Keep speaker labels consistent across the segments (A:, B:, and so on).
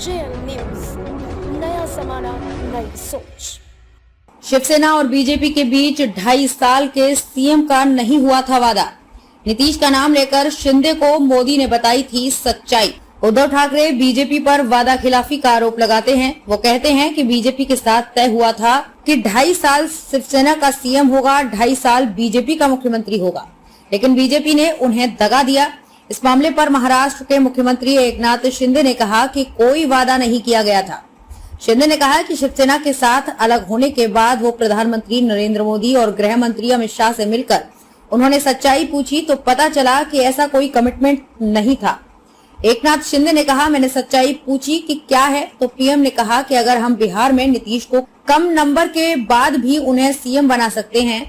A: JL news, नया जमाना, नई सोच।
B: शिवसेना और बीजेपी के बीच 2.5 साल के सीएम का नहीं हुआ था वादा। नीतीश का नाम लेकर शिंदे को मोदी ने बताई थी सच्चाई। उद्धव ठाकरे बीजेपी पर वादा खिलाफी का आरोप लगाते हैं। वो कहते हैं कि बीजेपी के साथ तय हुआ था कि 2.5 साल शिवसेना का सीएम होगा, 2.5 साल बीजेपी का मुख्यमंत्री होगा, लेकिन बीजेपी ने उन्हें दगा दिया। इस मामले पर महाराष्ट्र के मुख्यमंत्री एकनाथ शिंदे ने कहा कि कोई वादा नहीं किया गया था। शिंदे ने कहा कि शिवसेना के साथ अलग होने के बाद वो प्रधानमंत्री नरेंद्र मोदी और गृह मंत्री अमित शाह से मिलकर उन्होंने सच्चाई पूछी तो पता चला कि ऐसा कोई कमिटमेंट नहीं था। एकनाथ शिंदे ने कहा, मैंने सच्चाई पूछी कि क्या है, तो पीएम ने कहा कि अगर हम बिहार में नीतीश को कम नंबर के बाद भी उन्हें सीएम बना सकते हैं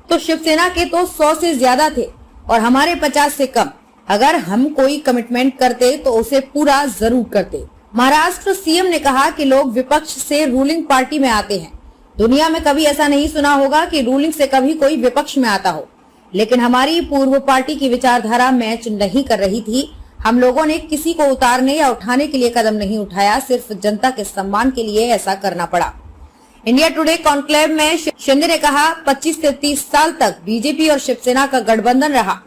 B: तो शिवसेना के तो 100 से ज्यादा थे और हमारे 50 से कम। अगर हम कोई कमिटमेंट करते तो उसे पूरा जरूर करते। महाराष्ट्र सीएम ने कहा कि लोग विपक्ष से रूलिंग पार्टी में आते हैं। दुनिया में कभी ऐसा नहीं सुना होगा कि रूलिंग से कभी कोई विपक्ष में आता हो, लेकिन हमारी पूर्व पार्टी की विचारधारा मैच नहीं कर रही थी। हम लोगों ने किसी को उतारने या उठाने के लिए कदम नहीं उठाया, सिर्फ जनता के सम्मान के लिए ऐसा करना पड़ा। इंडिया टुडे कॉन्क्लेव में शिंदे ने कहा, 25 से 30 साल तक बीजेपी और शिवसेना का गठबंधन रहा।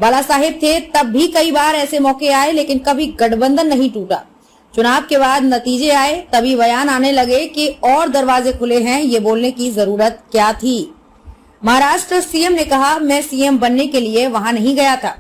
B: बाला साहेब थे तब भी कई बार ऐसे मौके आए, लेकिन कभी गठबंधन नहीं टूटा। चुनाव के बाद नतीजे आए, तभी बयान आने लगे कि और दरवाजे खुले हैं, ये बोलने की जरूरत क्या थी। महाराष्ट्र सीएम ने कहा, मैं सीएम बनने के लिए वहां नहीं गया था।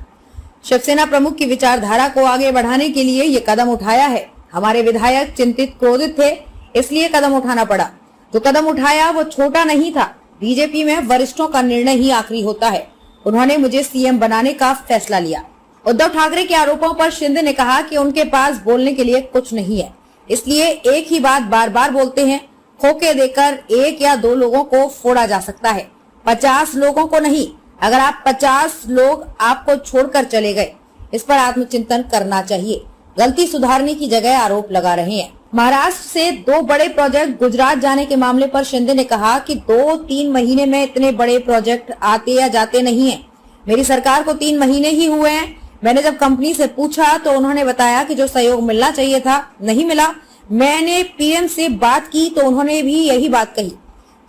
B: शिवसेना प्रमुख की विचारधारा को आगे बढ़ाने के लिए ये कदम उठाया है। हमारे विधायक चिंतित क्रोधित थे, इसलिए कदम उठाना पड़ा। जो कदम उठाया वो छोटा नहीं था। बीजेपी में वरिष्ठों का निर्णय ही आखिरी होता है। उन्होंने मुझे सीएम बनाने का फैसला लिया। उद्धव ठाकरे के आरोपों पर शिंदे ने कहा कि उनके पास बोलने के लिए कुछ नहीं है, इसलिए एक ही बात बार बार बोलते हैं। खोके देकर 1 या 2 लोगों को फोड़ा जा सकता है, 50 लोगों को नहीं। अगर आप 50 लोग आपको छोड़कर चले गए, इस पर आत्मचिंतन करना चाहिए। गलती सुधारने की जगह आरोप लगा रहे हैं। महाराष्ट्र से 2 बड़े प्रोजेक्ट गुजरात जाने के मामले पर शिंदे ने कहा कि 2-3 महीने में इतने बड़े प्रोजेक्ट आते या जाते नहीं हैं। मेरी सरकार को 3 महीने ही हुए हैं। मैंने जब कंपनी से पूछा तो उन्होंने बताया कि जो सहयोग मिलना चाहिए था नहीं मिला। मैंने पीएम से बात की तो उन्होंने भी यही बात कही।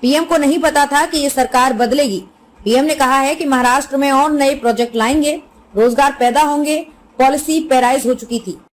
B: पीएम को नहीं पता था कि ये सरकार बदलेगी। पीएम ने कहा है कि महाराष्ट्र में और नए प्रोजेक्ट लाएंगे, रोजगार पैदा होंगे। पॉलिसी पैराइज हो चुकी थी।